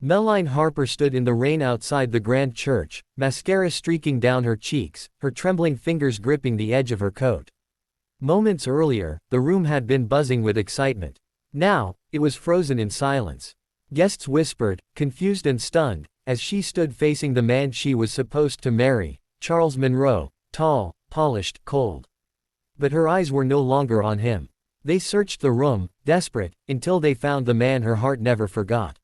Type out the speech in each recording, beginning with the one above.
Melline Harper stood in the rain outside the grand church, mascara streaking down her cheeks, her trembling fingers gripping the edge of her coat. Moments earlier, the room had been buzzing with excitement. Now, it was frozen in silence. Guests whispered, confused and stunned, as she stood facing the man she was supposed to marry, Charles Monroe, tall, polished, cold. But her eyes were no longer on him. They searched the room, desperate, until they found the man her heart never forgot.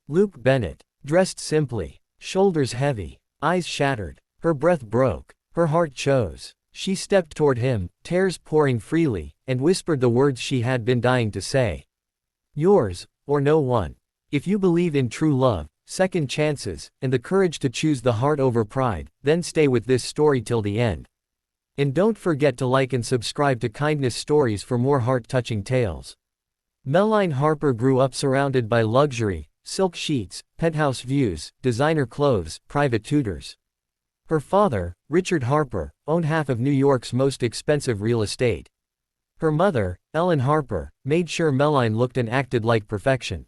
Luke Bennett, dressed simply, shoulders heavy, eyes shattered, her breath broke, her heart chose. She stepped toward him, tears pouring freely, and whispered the words she had been dying to say. Yours, or no one. If you believe in true love, second chances, and the courage to choose the heart over pride, then stay with this story till the end. And don't forget to like and subscribe to Kindness Stories for more heart-touching tales. Melline Harper grew up surrounded by luxury, silk sheets, penthouse views, designer clothes, private tutors. Her father, Richard Harper, owned half of New York's most expensive real estate. Her mother, Ellen Harper, made sure Melline looked and acted like perfection.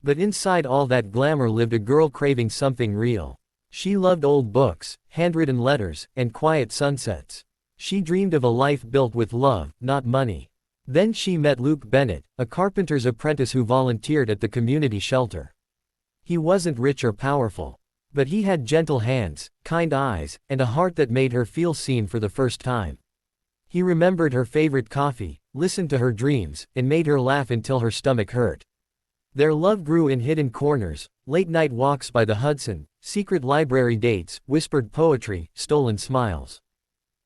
But inside all that glamour lived a girl craving something real. She loved old books, handwritten letters, and quiet sunsets. She dreamed of a life built with love, not money. Then she met Luke Bennett, a carpenter's apprentice who volunteered at the community shelter. He wasn't rich or powerful. But he had gentle hands, kind eyes, and a heart that made her feel seen for the first time. He remembered her favorite coffee, listened to her dreams, and made her laugh until her stomach hurt. Their love grew in hidden corners, late-night walks by the Hudson, secret library dates, whispered poetry, stolen smiles.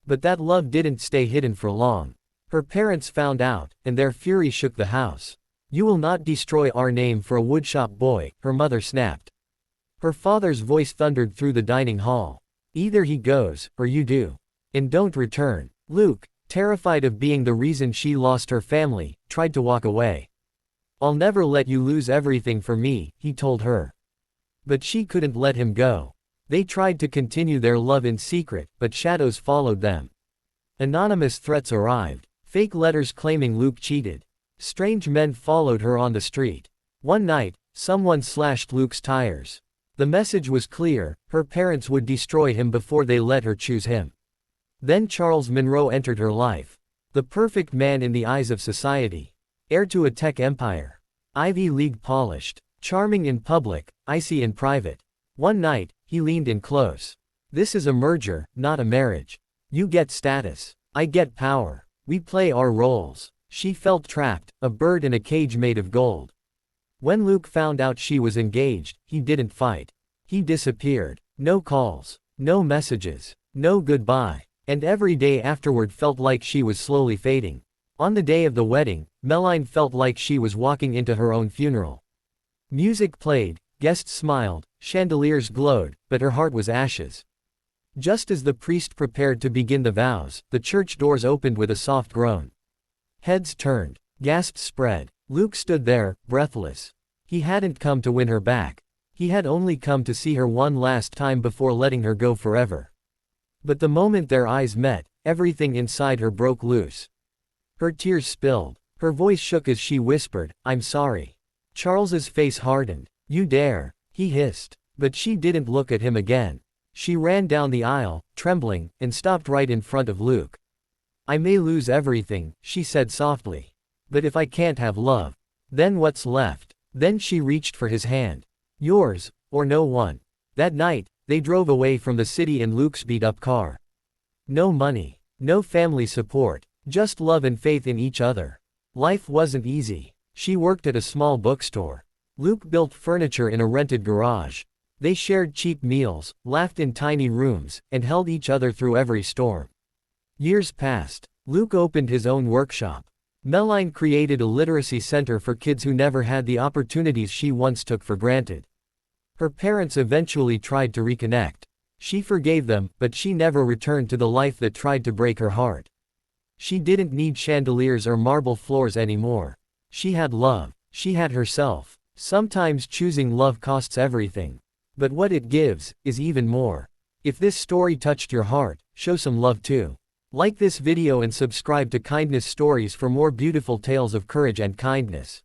But that love didn't stay hidden for long. Her parents found out, and their fury shook the house. You will not destroy our name for a woodshop boy, her mother snapped. Her father's voice thundered through the dining hall. Either he goes, or you do. And don't return. Luke, terrified of being the reason she lost her family, tried to walk away. I'll never let you lose everything for me, he told her. But she couldn't let him go. They tried to continue their love in secret, but shadows followed them. Anonymous threats arrived, fake letters claiming Luke cheated. Strange men followed her on the street. One night, someone slashed Luke's tires. The message was clear, her parents would destroy him before they let her choose him. Then Charles Monroe entered her life. The perfect man in the eyes of society. Heir to a tech empire. Ivy League polished. Charming in public, icy in private. One night, he leaned in close. This is a merger, not a marriage. You get status. I get power. We play our roles. She felt trapped, a bird in a cage made of gold. When Luke found out she was engaged, he didn't fight. He disappeared. No calls. No messages. No goodbye. And every day afterward felt like she was slowly fading. On the day of the wedding, Melline felt like she was walking into her own funeral. Music played, guests smiled, chandeliers glowed, but her heart was ashes. Just as the priest prepared to begin the vows, the church doors opened with a soft groan. Heads turned. Gasps spread. Luke stood there, breathless. He hadn't come to win her back. He had only come to see her one last time before letting her go forever. But the moment their eyes met, everything inside her broke loose. Her tears spilled. Her voice shook as she whispered, "I'm sorry." Charles's face hardened. "You dare," he hissed. But she didn't look at him again. She ran down the aisle, trembling, and stopped right in front of Luke. "I may lose everything," she said softly. "But if I can't have love, then what's left?" Then she reached for his hand. "Yours, or no one." That night, they drove away from the city in Luke's beat-up car. No money. No family support. Just love and faith in each other. Life wasn't easy. She worked at a small bookstore. Luke built furniture in a rented garage. They shared cheap meals, laughed in tiny rooms, and held each other through every storm. Years passed. Luke opened his own workshop. Melline created a literacy center for kids who never had the opportunities she once took for granted. Her parents eventually tried to reconnect. She forgave them, but she never returned to the life that tried to break her heart. She didn't need chandeliers or marble floors anymore. She had love. She had herself. Sometimes choosing love costs everything. But what it gives, is even more. If this story touched your heart, show some love too. Like this video and subscribe to Kindness Stories for more beautiful tales of courage and kindness.